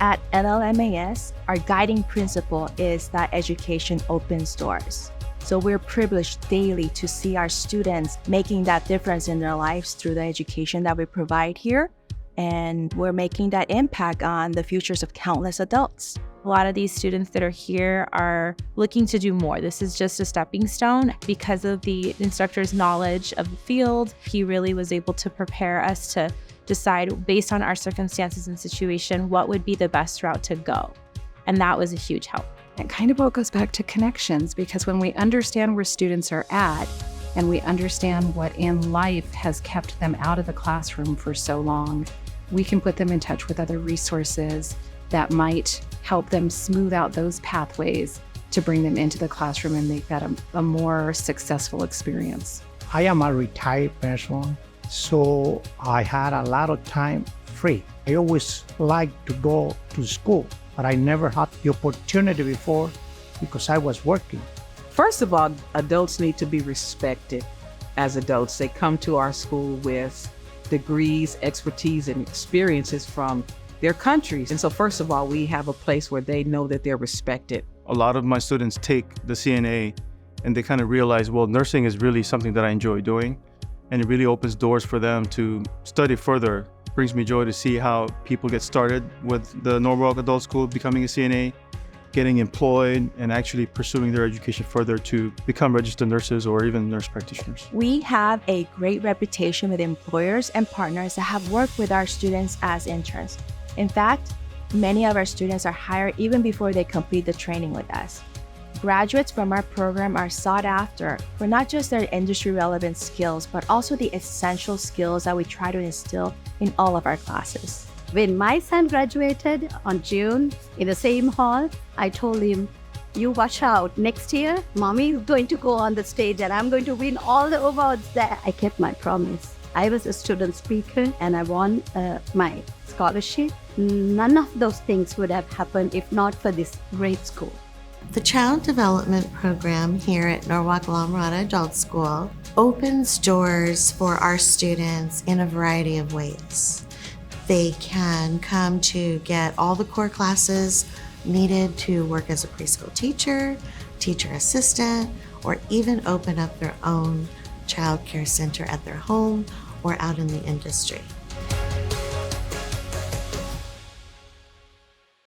At LLMAS, our guiding principle is that education opens doors. So we're privileged daily to see our students making that difference in their lives through the education that we provide here. And we're making that impact on the futures of countless adults. A lot of these students that are here are looking to do more. This is just a stepping stone. Because of the instructor's knowledge of the field, he really was able to prepare us to decide based on our circumstances and situation, what would be the best route to go. And that was a huge help. It kind of all goes back to connections, because when we understand where students are at and we understand what in life has kept them out of the classroom for so long, we can put them in touch with other resources that might help them smooth out those pathways to bring them into the classroom and make that a more successful experience. I am a retired person, so I had a lot of time free. I always liked to go to school, but I never had the opportunity before because I was working. First of all, adults need to be respected as adults. They come to our school with degrees, expertise, and experiences from their countries. And so first of all, we have a place where they know that they're respected. A lot of my students take the CNA and they kind of realize, well, nursing is really something that I enjoy doing. And it really opens doors for them to study further. It brings me joy to see how people get started with the Norwalk Adult School, becoming a CNA, getting employed, and actually pursuing their education further to become registered nurses or even nurse practitioners. We have a great reputation with employers and partners that have worked with our students as interns. In fact, many of our students are hired even before they complete the training with us. Graduates from our program are sought after for not just their industry-relevant skills, but also the essential skills that we try to instill in all of our classes. When my son graduated on June in the same hall, I told him, you watch out. Next year, mommy is going to go on the stage and I'm going to win all the awards there. I kept my promise. I was a student speaker and I won my scholarship. None of those things would have happened if not for this great school. The Child Development Program here at Norwalk-La Mirada Adult School opens doors for our students in a variety of ways. They can come to get all the core classes needed to work as a preschool teacher, teacher assistant, or even open up their own child care center at their home or out in the industry.